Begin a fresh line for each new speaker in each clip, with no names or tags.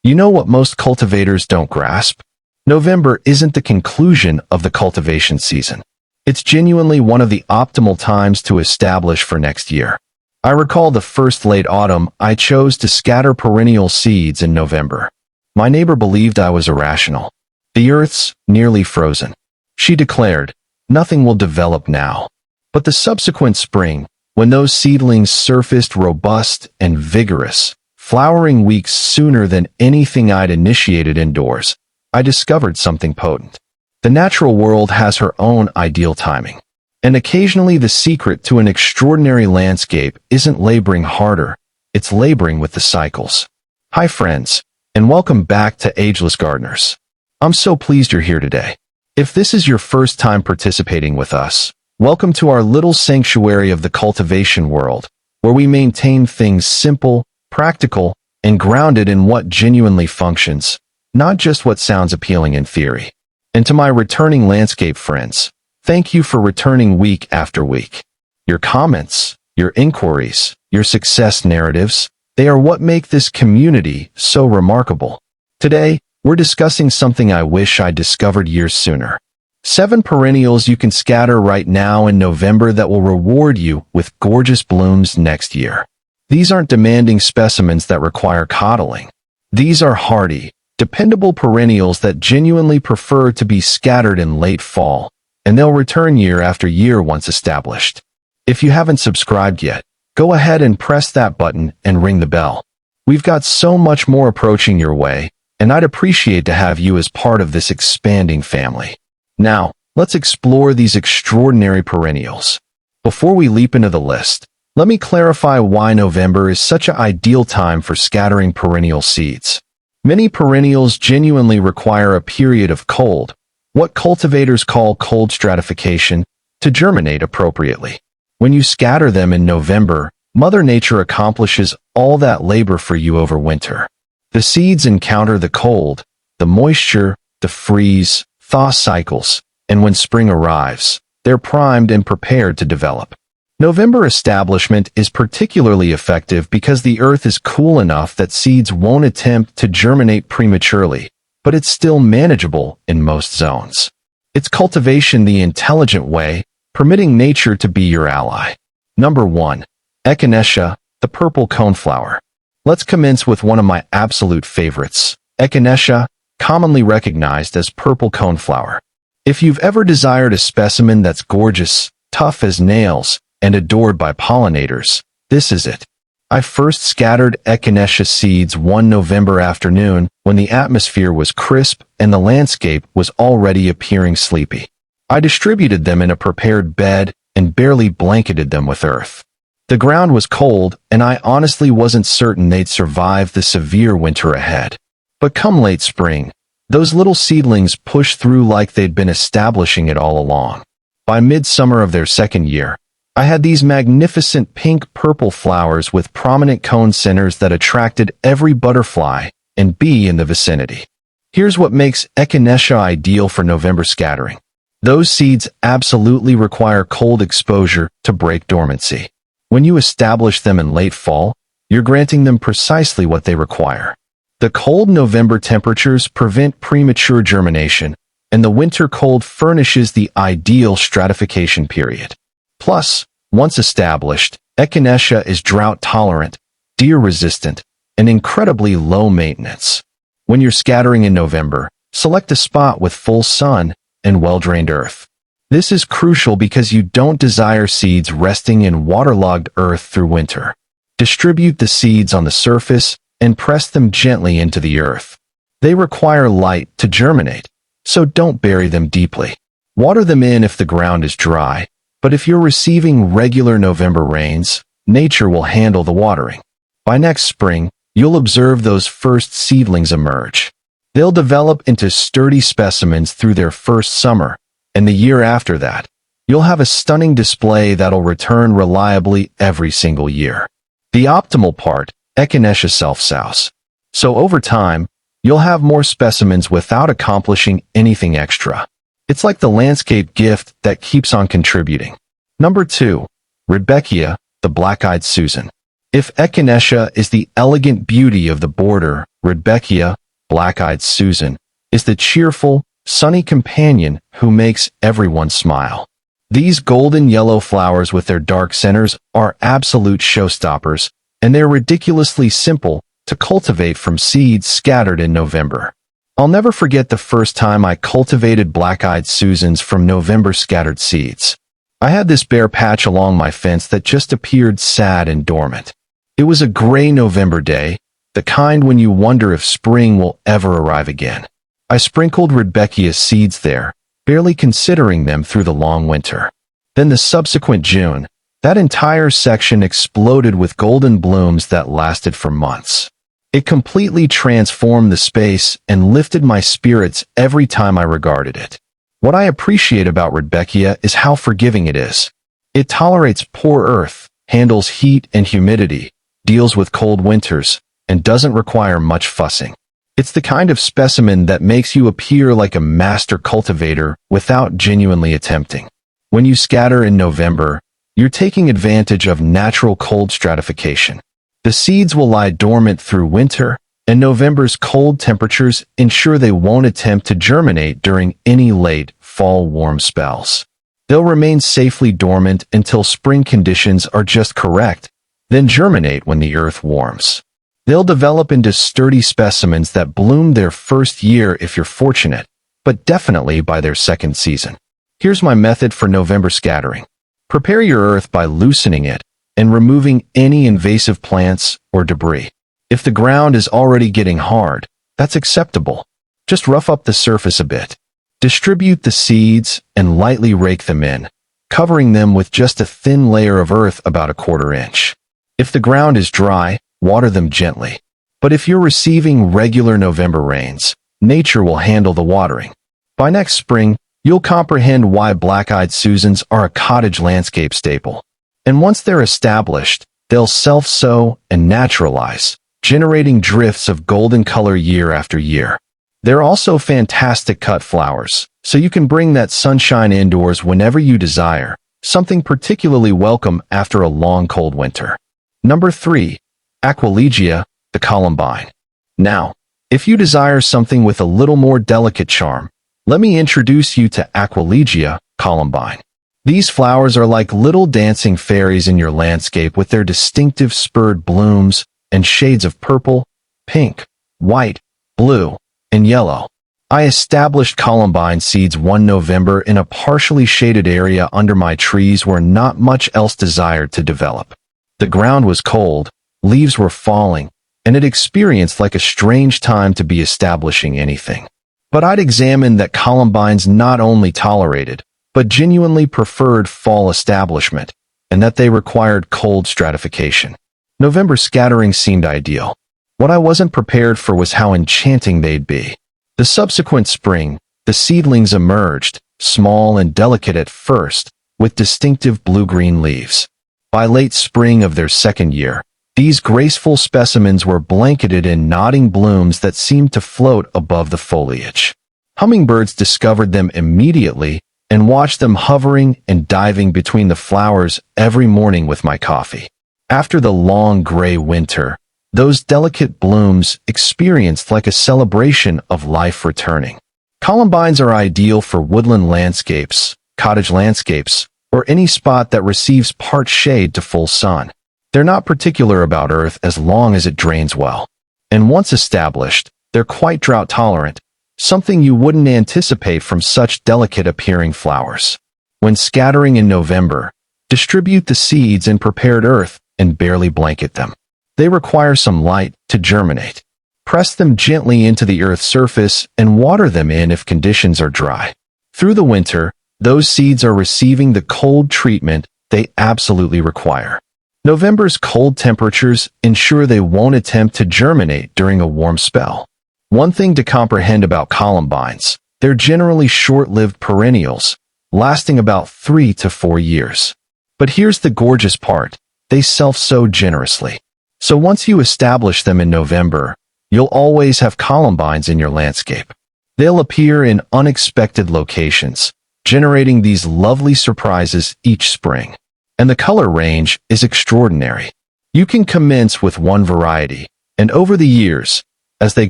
You know what most cultivators don't grasp? November isn't the conclusion of the cultivation season. It's genuinely one of the optimal times to establish for next year. I recall the first late autumn I chose to scatter perennial seeds in November. My neighbor believed I was irrational. The earth's nearly frozen. She declared, nothing will develop now. But the subsequent spring, when those seedlings surfaced robust and vigorous, flowering weeks sooner than anything I'd initiated indoors, I discovered something potent. The natural world has her own ideal timing. And occasionally the secret to an extraordinary landscape isn't laboring harder, it's laboring with the cycles. Hi friends, and welcome back to Ageless Gardeners. I'm so pleased you're here today. If this is your first time participating with us, welcome to our little sanctuary of the cultivation world, where we maintain things simple, practical, and grounded in what genuinely functions, not just what sounds appealing in theory. And to my returning landscape friends, thank you for returning week after week. Your comments, your inquiries, your success narratives, they are what make this community so remarkable. Today, we're discussing something I wish I'd discovered years sooner. 7 perennials you can scatter right now in November that will reward you with gorgeous blooms next year. These aren't demanding specimens that require coddling. These are hardy, dependable perennials that genuinely prefer to be scattered in late fall, and they'll return year after year once established. If you haven't subscribed yet, go ahead and press that button and ring the bell. We've got so much more approaching your way, and I'd appreciate to have you as part of this expanding family. Now, let's explore these extraordinary perennials. Before we leap into the list, let me clarify why November is such an ideal time for scattering perennial seeds. Many perennials genuinely require a period of cold, what cultivators call cold stratification, to germinate appropriately. When you scatter them in November, Mother Nature accomplishes all that labor for you over winter. The seeds encounter the cold, the moisture, the freeze, thaw cycles, and when spring arrives, they're primed and prepared to develop. November establishment is particularly effective because the earth is cool enough that seeds won't attempt to germinate prematurely, but it's still manageable in most zones. It's cultivation the intelligent way, permitting nature to be your ally. Number 1. Echinacea, the purple coneflower. Let's commence with one of my absolute favorites, Echinacea, commonly recognized as purple coneflower. If you've ever desired a specimen that's gorgeous, tough as nails, and adored by pollinators, this is it. I first scattered Echinacea seeds one November afternoon when the atmosphere was crisp and the landscape was already appearing sleepy. I distributed them in a prepared bed and barely blanketed them with earth. The ground was cold, and I honestly wasn't certain they'd survive the severe winter ahead. But come late spring, those little seedlings pushed through like they'd been establishing it all along. By midsummer of their second year, I had these magnificent pink-purple flowers with prominent cone centers that attracted every butterfly and bee in the vicinity. Here's what makes Echinacea ideal for November scattering. Those seeds absolutely require cold exposure to break dormancy. When you establish them in late fall, you're granting them precisely what they require. The cold November temperatures prevent premature germination, and the winter cold furnishes the ideal stratification period. Plus, once established, Echinacea is drought-tolerant, deer-resistant, and incredibly low maintenance. When you're scattering in November, select a spot with full sun and well-drained earth. This is crucial because you don't desire seeds resting in waterlogged earth through winter. Distribute the seeds on the surface and press them gently into the earth. They require light to germinate, so don't bury them deeply. Water them in if the ground is dry, but if you're receiving regular November rains, nature will handle the watering. By next spring, you'll observe those first seedlings emerge. They'll develop into sturdy specimens through their first summer, and the year after that, you'll have a stunning display that'll return reliably every single year. The optimal part, Echinacea self-sows. So over time, you'll have more specimens without accomplishing anything extra. It's like the landscape gift that keeps on contributing. Number 2. Rudbeckia, the black-eyed Susan. If Echinacea is the elegant beauty of the border, Rudbeckia, black-eyed Susan, is the cheerful, sunny companion who makes everyone smile. These golden yellow flowers with their dark centers are absolute showstoppers, and they're ridiculously simple to cultivate from seeds scattered in November. I'll never forget the first time I cultivated black-eyed Susans from November scattered seeds. I had this bare patch along my fence that just appeared sad and dormant. It was a gray November day, the kind when you wonder if spring will ever arrive again. I sprinkled Rudbeckia seeds there, barely considering them through the long winter. Then the subsequent June, that entire section exploded with golden blooms that lasted for months. It completely transformed the space and lifted my spirits every time I regarded it. What I appreciate about Rudbeckia is how forgiving it is. It tolerates poor earth, handles heat and humidity, deals with cold winters, and doesn't require much fussing. It's the kind of specimen that makes you appear like a master cultivator without genuinely attempting. When you scatter in November, you're taking advantage of natural cold stratification. The seeds will lie dormant through winter, and November's cold temperatures ensure they won't attempt to germinate during any late fall warm spells. They'll remain safely dormant until spring conditions are just correct, then germinate when the earth warms. They'll develop into sturdy specimens that bloom their first year if you're fortunate, but definitely by their second season. Here's my method for November scattering. Prepare your earth by loosening it and removing any invasive plants or debris. If the ground is already getting hard, that's acceptable. Just rough up the surface a bit. Distribute the seeds and lightly rake them in, covering them with just a thin layer of earth about a 1/4 inch. If the ground is dry, water them gently. But if you're receiving regular November rains, nature will handle the watering. By next spring, you'll comprehend why black-eyed Susans are a cottage landscape staple. And once they're established, they'll self-sow and naturalize, generating drifts of golden color year after year. They're also fantastic cut flowers, so you can bring that sunshine indoors whenever you desire, something particularly welcome after a long cold winter. Number 3. Aquilegia, the columbine. Now, if you desire something with a little more delicate charm, let me introduce you to Aquilegia, columbine. These flowers are like little dancing fairies in your landscape with their distinctive spurred blooms and shades of purple, pink, white, blue, and yellow. I established columbine seeds one November in a partially shaded area under my trees where not much else desired to develop. The ground was cold, leaves were falling, and it experienced like a strange time to be establishing anything. But I'd examined that columbines not only tolerated, but genuinely preferred fall establishment, and that they required cold stratification. November scattering seemed ideal. What I wasn't prepared for was how enchanting they'd be. The subsequent spring, the seedlings emerged, small and delicate at first, with distinctive blue-green leaves. By late spring of their second year, these graceful specimens were blanketed in nodding blooms that seemed to float above the foliage. Hummingbirds discovered them immediately and watched them hovering and diving between the flowers every morning with my coffee. After the long gray winter, those delicate blooms experienced like a celebration of life returning. Columbines are ideal for woodland landscapes, cottage landscapes, or any spot that receives part shade to full sun. They're not particular about earth as long as it drains well. And once established, they're quite drought tolerant, something you wouldn't anticipate from such delicate-appearing flowers. When scattering in November, distribute the seeds in prepared earth and barely blanket them. They require some light to germinate. Press them gently into the earth's surface and water them in if conditions are dry. Through the winter, those seeds are receiving the cold treatment they absolutely require. November's cold temperatures ensure they won't attempt to germinate during a warm spell. One thing to comprehend about columbines, they're generally short-lived perennials, lasting about 3 to 4 years. But here's the gorgeous part, they self-sow generously. So once you establish them in November, you'll always have columbines in your landscape. They'll appear in unexpected locations, generating these lovely surprises each spring. And the color range is extraordinary. You can commence with one variety, and over the years, as they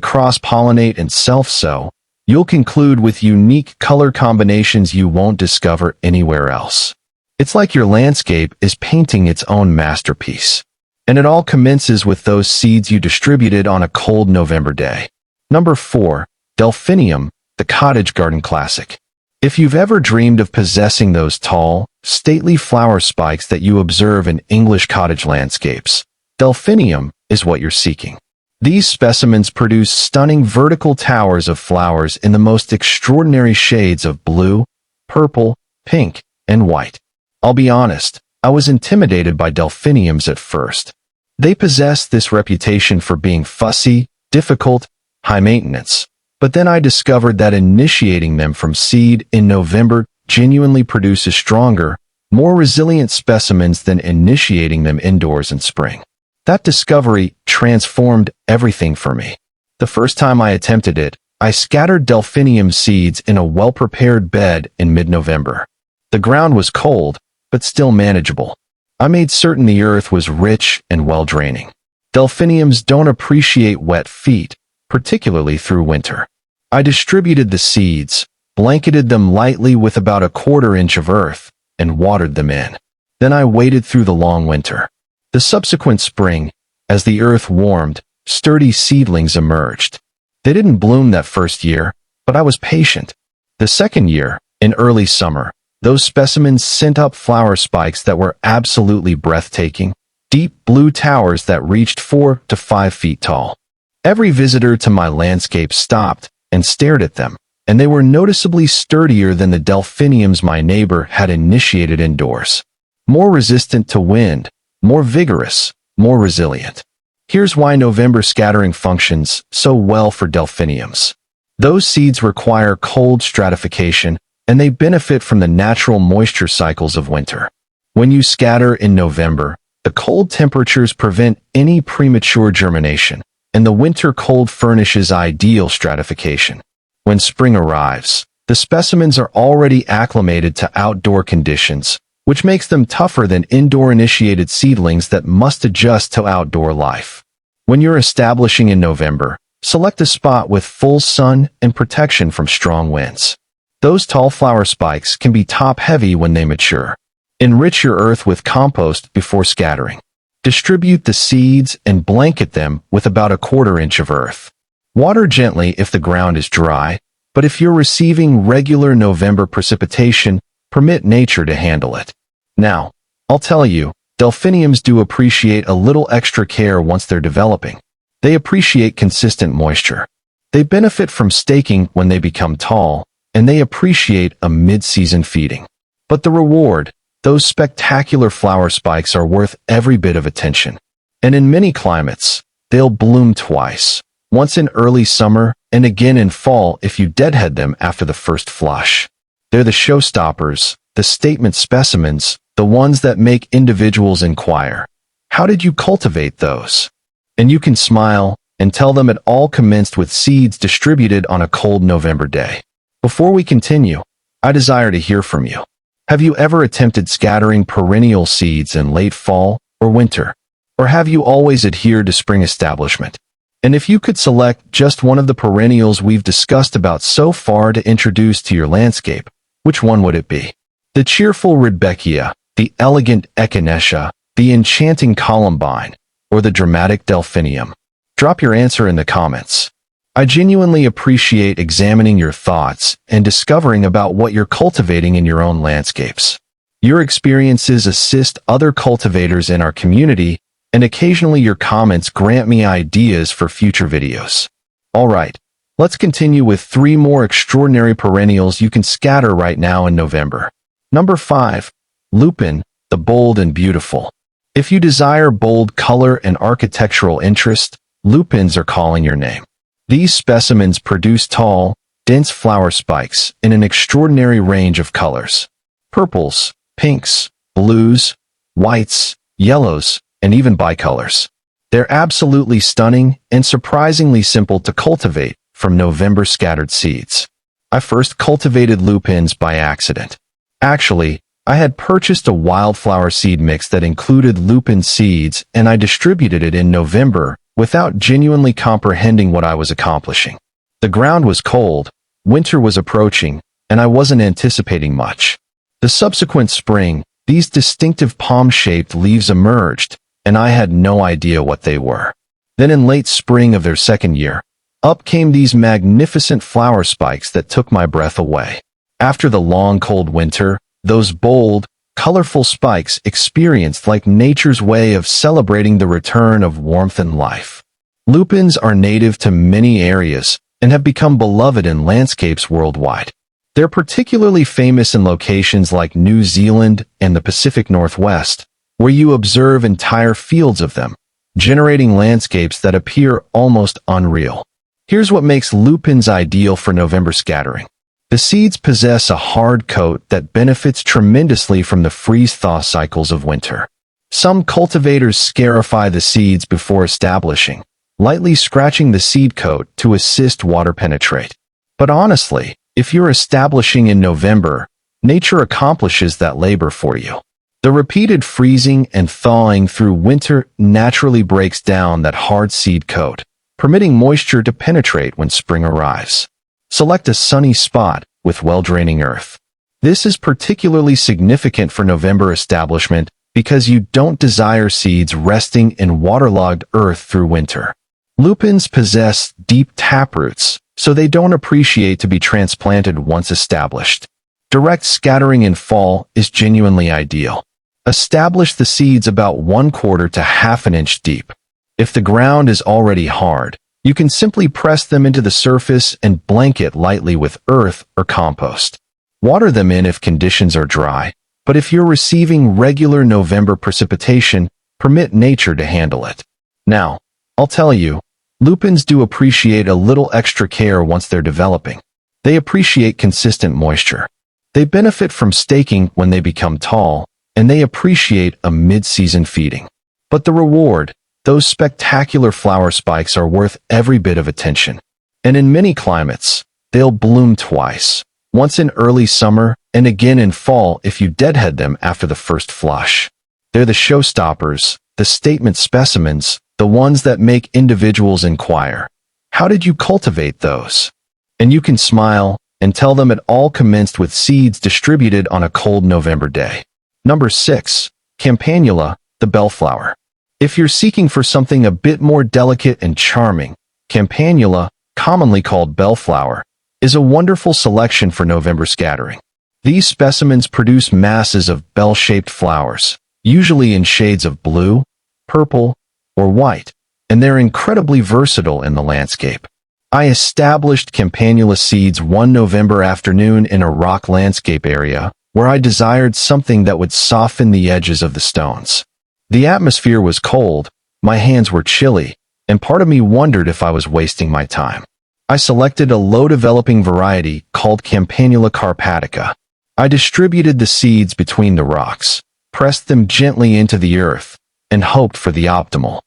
cross-pollinate and self-sow, you'll conclude with unique color combinations you won't discover anywhere else. It's like your landscape is painting its own masterpiece. And it all commences with those seeds you distributed on a cold November day. Number 4. Delphinium, the cottage garden classic. If you've ever dreamed of possessing those tall, stately flower spikes that you observe in English cottage landscapes, Delphinium is what you're seeking. These specimens produce stunning vertical towers of flowers in the most extraordinary shades of blue, purple, pink, and white. I'll be honest, I was intimidated by delphiniums at first. They possess this reputation for being fussy, difficult, high maintenance. But then I discovered that initiating them from seed in November genuinely produces stronger, more resilient specimens than initiating them indoors in spring. That discovery transformed everything for me. The first time I attempted it, I scattered delphinium seeds in a well-prepared bed in mid-November. The ground was cold, but still manageable. I made certain the earth was rich and well-draining. Delphiniums don't appreciate wet feet, particularly through winter. I distributed the seeds, blanketed them lightly with about 1/4 inch of earth, and watered them in. Then I waited through the long winter. The subsequent spring, as the earth warmed, sturdy seedlings emerged. They didn't bloom that first year, but I was patient. The second year, in early summer, those specimens sent up flower spikes that were absolutely breathtaking, deep blue towers that reached 4 to 5 feet tall. Every visitor to my landscape stopped and stared at them, and they were noticeably sturdier than the delphiniums my neighbor had initiated indoors. More resistant to wind, more vigorous, more resilient. Here's why November scattering functions so well for delphiniums. Those seeds require cold stratification, and they benefit from the natural moisture cycles of winter. When you scatter in November, the cold temperatures prevent any premature germination, and the winter cold furnishes ideal stratification. When spring arrives, the specimens are already acclimated to outdoor conditions, which makes them tougher than indoor-initiated seedlings that must adjust to outdoor life. When you're establishing in November, select a spot with full sun and protection from strong winds. Those tall flower spikes can be top-heavy when they mature. Enrich your earth with compost before scattering. Distribute the seeds and blanket them with about 1/4 inch of earth. Water gently if the ground is dry, but if you're receiving regular November precipitation, permit nature to handle it. Now, I'll tell you, delphiniums do appreciate a little extra care once they're developing. They appreciate consistent moisture. They benefit from staking when they become tall, and they appreciate a mid-season feeding. But the reward, those spectacular flower spikes are worth every bit of attention. And in many climates, they'll bloom twice, once in early summer and again in fall if you deadhead them after the first flush. They're the showstoppers, the statement specimens, the ones that make individuals inquire, how did you cultivate those? And you can smile and tell them it all commenced with seeds distributed on a cold November day. Before we continue, I desire to hear from you. Have you ever attempted scattering perennial seeds in late fall or winter? Or have you always adhered to spring establishment? And if you could select just one of the perennials we've discussed about so far to introduce to your landscape, which one would it be? The cheerful Rudbeckia, the elegant Echinacea, the enchanting columbine, or the dramatic delphinium? Drop your answer in the comments. I genuinely appreciate examining your thoughts and discovering about what you're cultivating in your own landscapes. Your experiences assist other cultivators in our community, and occasionally your comments grant me ideas for future videos. Alright, let's continue with 3 more extraordinary perennials you can scatter right now in November. Number 5. Lupine, the bold and beautiful. If you desire bold color and architectural interest, lupines are calling your name. These specimens produce tall, dense flower spikes in an extraordinary range of colors. Purples, pinks, blues, whites, yellows, and even bicolors. They're absolutely stunning and surprisingly simple to cultivate from November scattered seeds. I first cultivated lupines by accident. Actually, I had purchased a wildflower seed mix that included lupine seeds, and I distributed it in November without genuinely comprehending what I was accomplishing. The ground was cold, winter was approaching, and I wasn't anticipating much. The subsequent spring, these distinctive palm-shaped leaves emerged, and I had no idea what they were. Then in late spring of their second year, up came these magnificent flower spikes that took my breath away. After the long cold winter, those bold, colorful spikes experienced like nature's way of celebrating the return of warmth and life. Lupines are native to many areas and have become beloved in landscapes worldwide. They're particularly famous in locations like New Zealand and the Pacific Northwest, where you observe entire fields of them, generating landscapes that appear almost unreal. Here's what makes lupines ideal for November scattering. The seeds possess a hard coat that benefits tremendously from the freeze-thaw cycles of winter. Some cultivators scarify the seeds before establishing, lightly scratching the seed coat to assist water penetrate. But honestly, if you're establishing in November, nature accomplishes that labor for you. The repeated freezing and thawing through winter naturally breaks down that hard seed coat, permitting moisture to penetrate when spring arrives. Select a sunny spot with well-draining earth. This is particularly significant for November establishment because you don't desire seeds resting in waterlogged earth through winter. Lupines possess deep taproots, so they don't appreciate to be transplanted once established. Direct scattering in fall is genuinely ideal. Establish the seeds about 1/4 to half an inch deep. If the ground is already hard, you can simply press them into the surface and blanket lightly with earth or compost. Water them in if conditions are dry, but if you're receiving regular November precipitation, permit nature to handle it. Now, I'll tell you, lupines do appreciate a little extra care once they're developing. They appreciate consistent moisture. They benefit from staking when they become tall, and they appreciate a mid-season feeding. But the reward, those spectacular flower spikes, are worth every bit of attention. And in many climates, they'll bloom twice, once in early summer and again in fall if you deadhead them after the first flush. They're the showstoppers, the statement specimens, the ones that make individuals inquire, "How did you cultivate those?" And you can smile and tell them it all commenced with seeds distributed on a cold November day. Number 6. Campanula, the bellflower. If you're seeking for something a bit more delicate and charming, Campanula, commonly called bellflower, is a wonderful selection for November scattering. These specimens produce masses of bell-shaped flowers, usually in shades of blue, purple, or white, and they're incredibly versatile in the landscape. I established Campanula seeds one November afternoon in a rock landscape area where I desired something that would soften the edges of the stones. The atmosphere was cold, my hands were chilly, and part of me wondered if I was wasting my time. I selected a low-developing variety called Campanula carpatica. I distributed the seeds between the rocks, pressed them gently into the earth, and hoped for the optimal.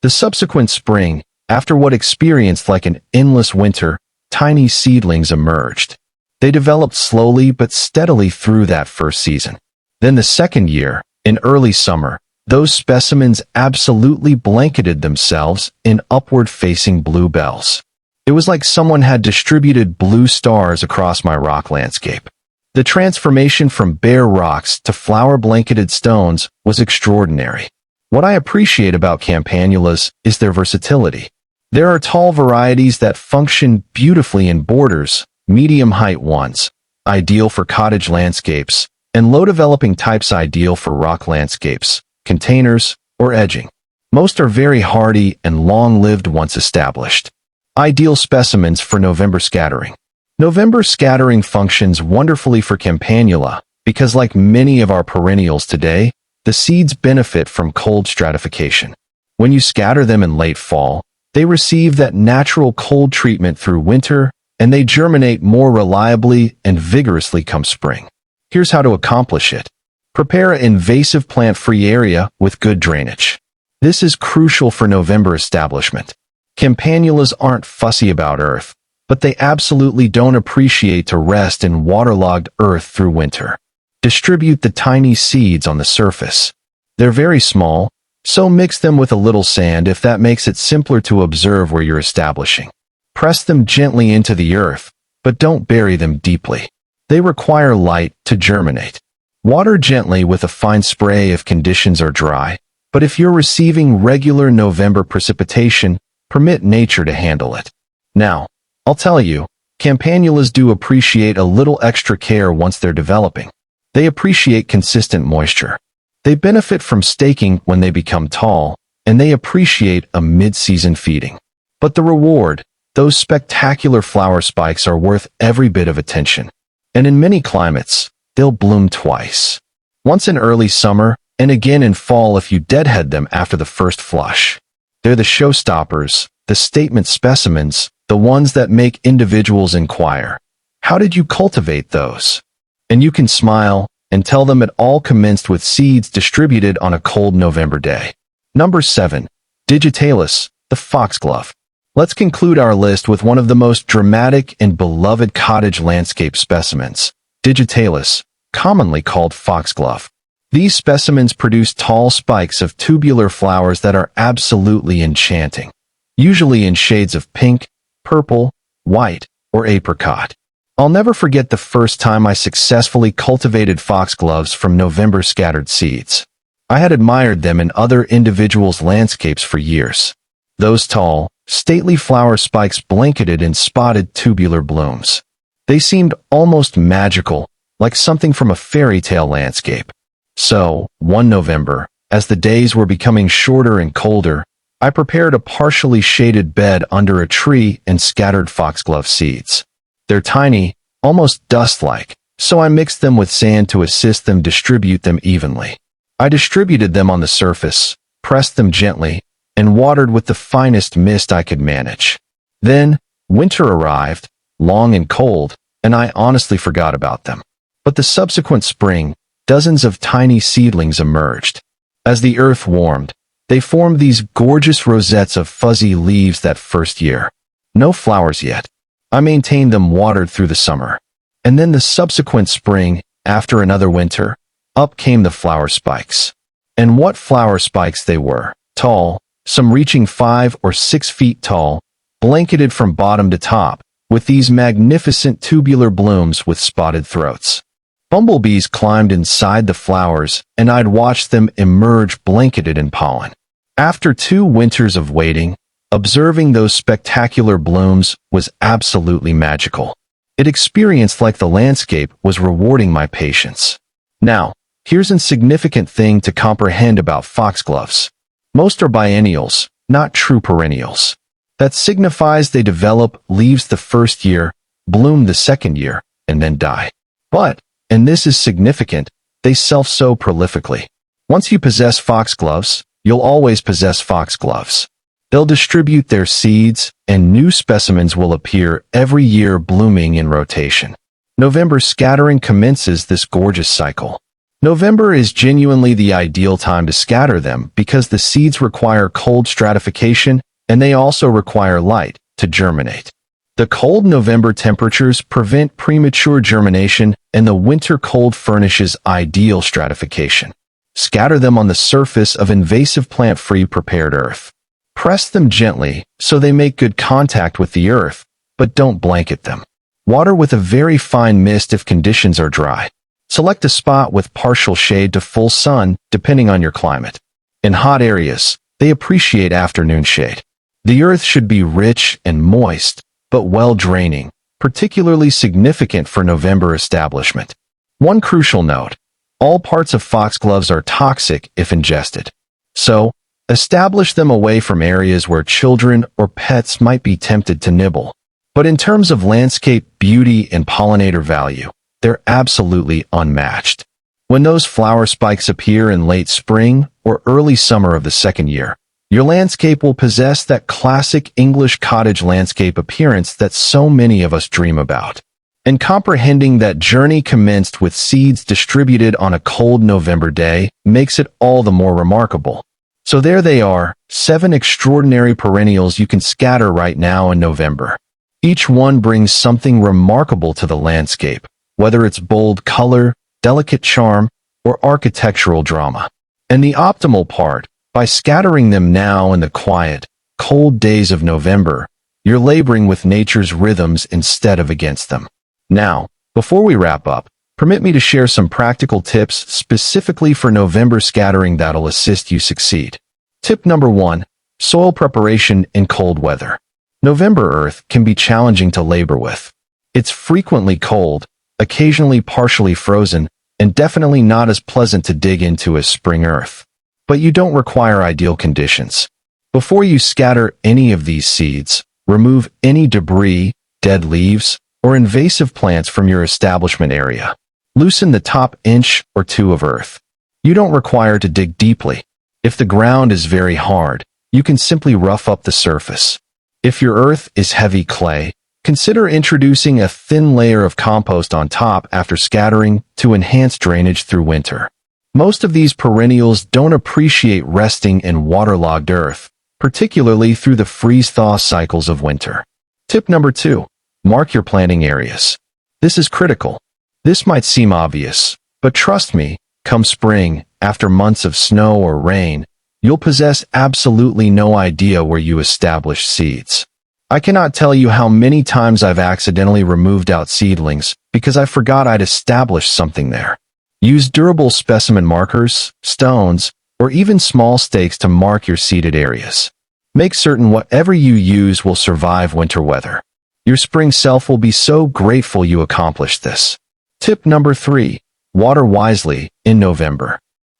The subsequent spring, after what experienced like an endless winter, tiny seedlings emerged. They developed slowly but steadily through that first season. Then the second year, in early summer, those specimens absolutely blanketed themselves in upward-facing blue bells. It was like someone had distributed blue stars across my rock landscape. The transformation from bare rocks to flower-blanketed stones was extraordinary. What I appreciate about Campanulas is their versatility. There are tall varieties that function beautifully in borders, medium-height ones, ideal for cottage landscapes, and low-developing types ideal for rock landscapes, containers, or edging. Most are very hardy and long-lived once established. Ideal specimens for November scattering. November scattering functions wonderfully for Campanula because, like many of our perennials today, the seeds benefit from cold stratification. When you scatter them in late fall, they receive that natural cold treatment through winter, and they germinate more reliably and vigorously come spring. Here's how to accomplish it. Prepare an invasive plant-free area with good drainage. This is crucial for November establishment. Campanulas aren't fussy about earth, but they absolutely don't appreciate to rest in waterlogged earth through winter. distribute the tiny seeds on the surface. They're very small, so mix them with a little sand if that makes it simpler to observe where you're establishing. Press them gently into the earth, but don't bury them deeply. They require light to germinate. Water gently with a fine spray if conditions are dry, but if you're receiving regular November precipitation, permit nature to handle it. Now, I'll tell you, Campanulas do appreciate a little extra care once they're developing. They appreciate consistent moisture. They benefit from staking when they become tall, and they appreciate a mid-season feeding. But the reward, those spectacular flower spikes are worth every bit of attention. And in many climates, they'll bloom twice. Once in early summer, and again in fall if you deadhead them after the first flush. They're the showstoppers, the statement specimens, the ones that make individuals inquire, how did you cultivate those? And you can smile and tell them it all commenced with seeds distributed on a cold November day. Number 7. Digitalis, the foxglove. Let's conclude our list with one of the most dramatic and beloved cottage landscape specimens, Digitalis, commonly called foxglove. These specimens produce tall spikes of tubular flowers that are absolutely enchanting, usually in shades of pink, purple, white, or apricot. I'll never forget the first time I successfully cultivated foxgloves from November scattered seeds. I had admired them in other individuals' landscapes for years. Those tall, stately flower spikes blanketed in spotted tubular blooms. They seemed almost magical, like something from a fairy tale landscape. So, one November, as the days were becoming shorter and colder, I prepared a partially shaded bed under a tree and scattered foxglove seeds. They're tiny, almost dust-like, so I mixed them with sand to assist them distribute them evenly. I distributed them on the surface, pressed them gently, and watered with the finest mist I could manage. Then, winter arrived, long and cold, and I honestly forgot about them. But the subsequent spring, dozens of tiny seedlings emerged. As the earth warmed, they formed these gorgeous rosettes of fuzzy leaves that first year. No flowers yet. I maintained them watered through the summer. And then the subsequent spring, after another winter, up came the flower spikes. And what flower spikes they were, tall, some reaching 5 or 6 feet tall, blanketed from bottom to top, with these magnificent tubular blooms with spotted throats. Bumblebees climbed inside the flowers, and I'd watch them emerge blanketed in pollen. After 2 winters of waiting, observing those spectacular blooms was absolutely magical. It experienced like the landscape was rewarding my patience. Now, here's an significant thing to comprehend about foxgloves. Most are biennials, not true perennials. That signifies they develop leaves the first year, bloom the second year, and then die. But, and this is significant, they self-sow prolifically. Once you possess foxgloves, you'll always possess foxgloves. They'll distribute their seeds, and new specimens will appear every year blooming in rotation. November scattering commences this gorgeous cycle. November is genuinely the ideal time to scatter them because the seeds require cold stratification and they also require light to germinate. The cold November temperatures prevent premature germination and the winter cold furnishes ideal stratification. Scatter them on the surface of invasive plant-free prepared earth. Press them gently so they make good contact with the earth, but don't blanket them. Water with a very fine mist if conditions are dry. Select a spot with partial shade to full sun, depending on your climate. In hot areas, they appreciate afternoon shade. The earth should be rich and moist, but well-draining, particularly significant for November establishment. One crucial note, all parts of foxgloves are toxic if ingested. So, establish them away from areas where children or pets might be tempted to nibble. But in terms of landscape beauty and pollinator value, they're absolutely unmatched. When those flower spikes appear in late spring or early summer of the second year, your landscape will possess that classic English cottage landscape appearance that so many of us dream about. And comprehending that journey commenced with seeds distributed on a cold November day makes it all the more remarkable. So there they are, 7 extraordinary perennials you can scatter right now in November. Each one brings something remarkable to the landscape, whether it's bold color, delicate charm, or architectural drama. And the optimal part, by scattering them now in the quiet, cold days of November, you're laboring with nature's rhythms instead of against them. Now, before we wrap up, permit me to share some practical tips specifically for November scattering that'll assist you succeed. Tip number 1. Soil preparation in cold weather. November earth can be challenging to labor with. It's frequently cold, occasionally partially frozen, and definitely not as pleasant to dig into as spring earth. But you don't require ideal conditions. Before you scatter any of these seeds, remove any debris, dead leaves, or invasive plants from your establishment area. Loosen the top inch or two of earth. You don't require to dig deeply. If the ground is very hard, you can simply rough up the surface. If your earth is heavy clay, consider introducing a thin layer of compost on top after scattering to enhance drainage through winter. Most of these perennials don't appreciate resting in waterlogged earth, particularly through the freeze-thaw cycles of winter. Tip number 2. Mark your planting areas. This is critical. This might seem obvious, but trust me, come spring, after months of snow or rain, you'll possess absolutely no idea where you established seeds. I cannot tell you how many times I've accidentally removed out seedlings because I forgot I'd established something there. Use durable specimen markers, stones, or even small stakes to mark your seeded areas. Make certain whatever you use will survive winter weather. Your spring self will be so grateful you accomplished this. Tip number 3. Water wisely in November.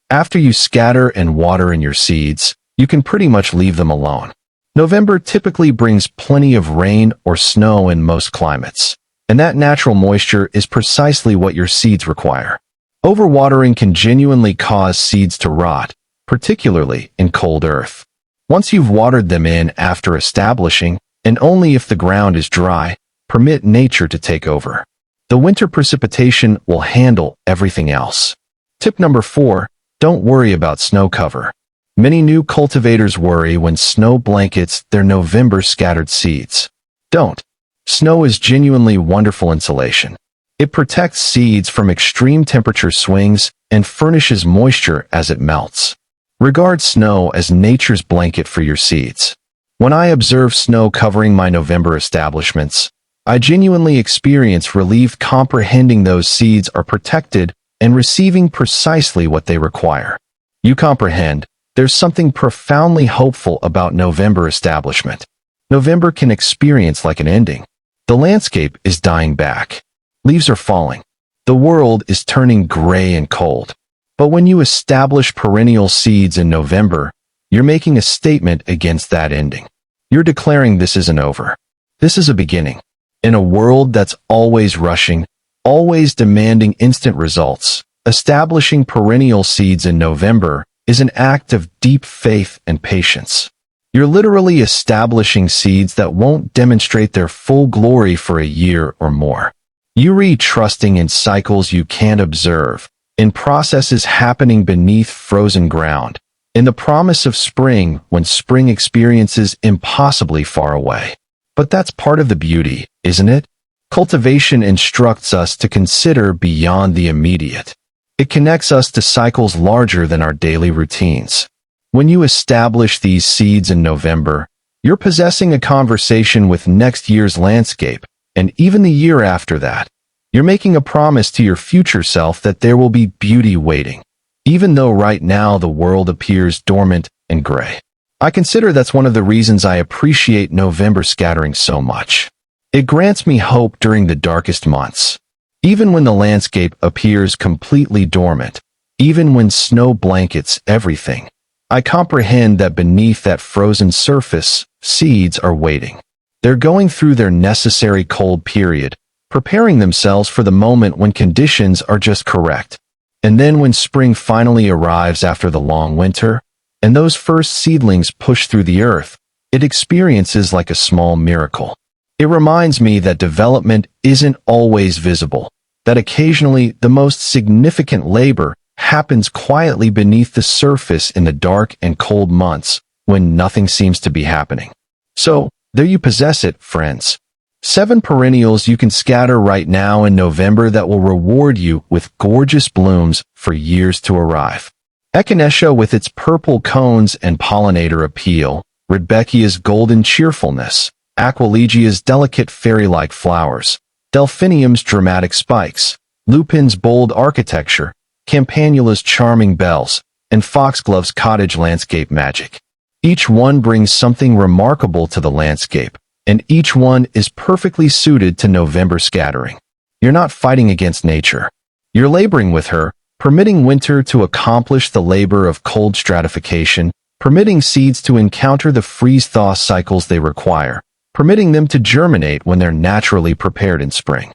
After you scatter and water in your seeds, you can pretty much leave them alone. November typically brings plenty of rain or snow in most climates, and that natural moisture is precisely what your seeds require. Overwatering can genuinely cause seeds to rot, particularly in cold earth. Once you've watered them in after establishing, and only if the ground is dry, permit nature to take over. The winter precipitation will handle everything else. Tip number 4. Don't worry about snow cover. Many new cultivators worry when snow blankets their November scattered seeds. Don't. Snow is genuinely wonderful insulation. It protects seeds from extreme temperature swings and furnishes moisture as it melts. Regard snow as nature's blanket for your seeds. When I observe snow covering my November establishments, I genuinely experience relief comprehending those seeds are protected and receiving precisely what they require. You comprehend, there's something profoundly hopeful about November establishment. November can experience like an ending. The landscape is dying back. Leaves are falling. The world is turning gray and cold. But when you establish perennial seeds in November, you're making a statement against that ending. You're declaring this isn't over. This is a beginning. In a world that's always rushing, always demanding instant results, establishing perennial seeds in November is an act of deep faith and patience. You're literally establishing seeds that won't demonstrate their full glory for a year or more. You read trusting in cycles you can't observe, in processes happening beneath frozen ground, in the promise of spring when spring experiences impossibly far away. But that's part of the beauty, isn't it? Cultivation instructs us to consider beyond the immediate. It connects us to cycles larger than our daily routines. When you establish these seeds in November, you're possessing a conversation with next year's landscape, and even the year after that. You're making a promise to your future self that there will be beauty waiting, even though right now the world appears dormant and gray. I consider that's one of the reasons I appreciate November scattering so much. It grants me hope during the darkest months. Even when the landscape appears completely dormant, even when snow blankets everything, I comprehend that beneath that frozen surface, seeds are waiting. They're going through their necessary cold period, preparing themselves for the moment when conditions are just correct. And then when spring finally arrives after the long winter, and those first seedlings push through the earth, it experiences like a small miracle. It reminds me that development isn't always visible, that occasionally the most significant labor happens quietly beneath the surface in the dark and cold months when nothing seems to be happening. So, there you possess it, friends. 7 perennials you can scatter right now in November that will reward you with gorgeous blooms for years to arrive. Echinacea with its purple cones and pollinator appeal, Rudbeckia's golden cheerfulness, Aquilegia's delicate fairy-like flowers, Delphinium's dramatic spikes, Lupine's bold architecture, Campanula's charming bells, and Foxglove's cottage landscape magic. Each one brings something remarkable to the landscape, and each one is perfectly suited to November scattering. You're not fighting against nature. You're laboring with her, permitting winter to accomplish the labor of cold stratification, permitting seeds to encounter the freeze-thaw cycles they require, permitting them to germinate when they're naturally prepared in spring.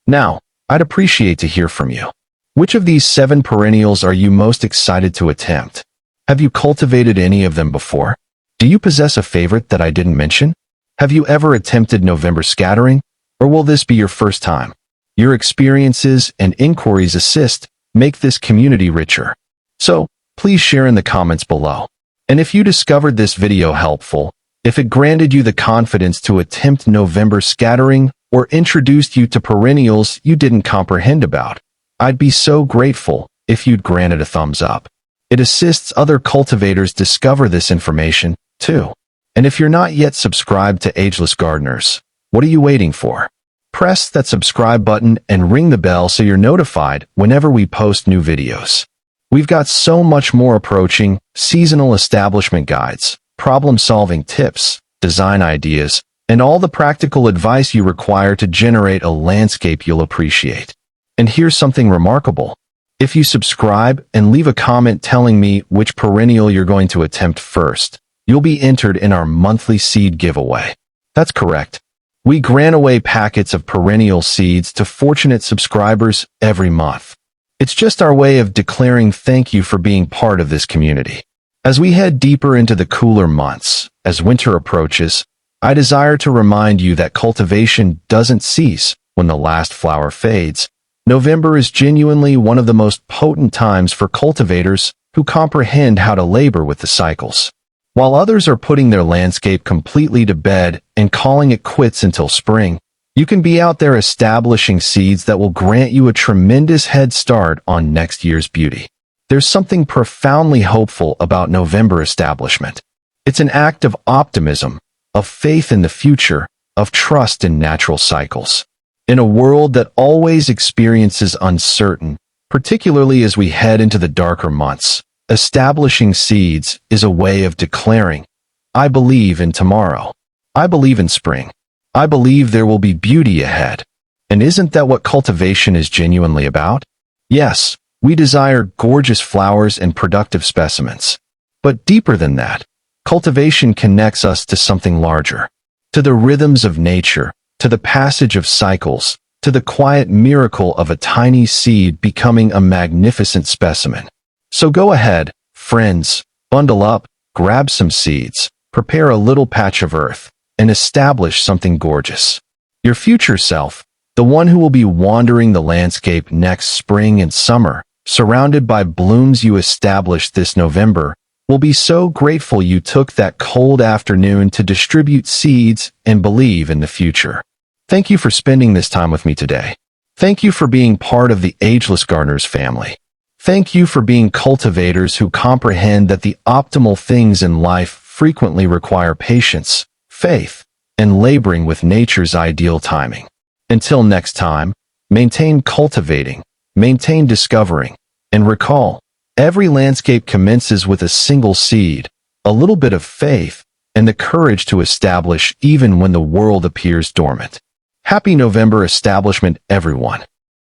Now, I'd appreciate to hear from you. Which of these 7 perennials are you most excited to attempt? Have you cultivated any of them before? Do you possess a favorite that I didn't mention? Have you ever attempted November scattering? Or will this be your first time? Your experiences and inquiries make this community richer. So, please share in the comments below. And if you discovered this video helpful, if it granted you the confidence to attempt November scattering or introduced you to perennials you didn't comprehend about, I'd be so grateful if you'd grant it a thumbs up. It assists other cultivators discover this information, too. And if you're not yet subscribed to Ageless Gardeners, what are you waiting for? Press that subscribe button and ring the bell so you're notified whenever we post new videos. We've got so much more approaching: seasonal establishment guides, problem-solving tips, design ideas, and all the practical advice you require to generate a landscape you'll appreciate. And here's something remarkable. If you subscribe and leave a comment telling me which perennial you're going to attempt first, you'll be entered in our monthly seed giveaway. That's correct. We grant away packets of perennial seeds to fortunate subscribers every month. It's just our way of declaring thank you for being part of this community. As we head deeper into the cooler months, as winter approaches, I desire to remind you that cultivation doesn't cease when the last flower fades. November is genuinely one of the most potent times for cultivators who comprehend how to labor with the cycles. While others are putting their landscape completely to bed and calling it quits until spring, you can be out there establishing seeds that will grant you a tremendous head start on next year's beauty. There's something profoundly hopeful about November establishment. It's an act of optimism, of faith in the future, of trust in natural cycles. In a world that always experiences uncertainty, particularly as we head into the darker months, establishing seeds is a way of declaring, I believe in tomorrow. I believe in spring. I believe there will be beauty ahead. And isn't that what cultivation is genuinely about? Yes, we desire gorgeous flowers and productive specimens. But deeper than that, cultivation connects us to something larger, to the rhythms of nature, to the passage of cycles, to the quiet miracle of a tiny seed becoming a magnificent specimen. So go ahead, friends, bundle up, grab some seeds, prepare a little patch of earth, and establish something gorgeous. Your future self, the one who will be wandering the landscape next spring and summer, surrounded by blooms you established this November, will be so grateful you took that cold afternoon to distribute seeds and believe in the future. Thank you for spending this time with me today. Thank you for being part of the Ageless Gardeners family. Thank you for being cultivators who comprehend that the optimal things in life frequently require patience, faith, and laboring with nature's ideal timing. Until next time, maintain cultivating, maintain discovering, and recall, every landscape commences with a single seed, a little bit of faith, and the courage to establish even when the world appears dormant. Happy November establishment, everyone.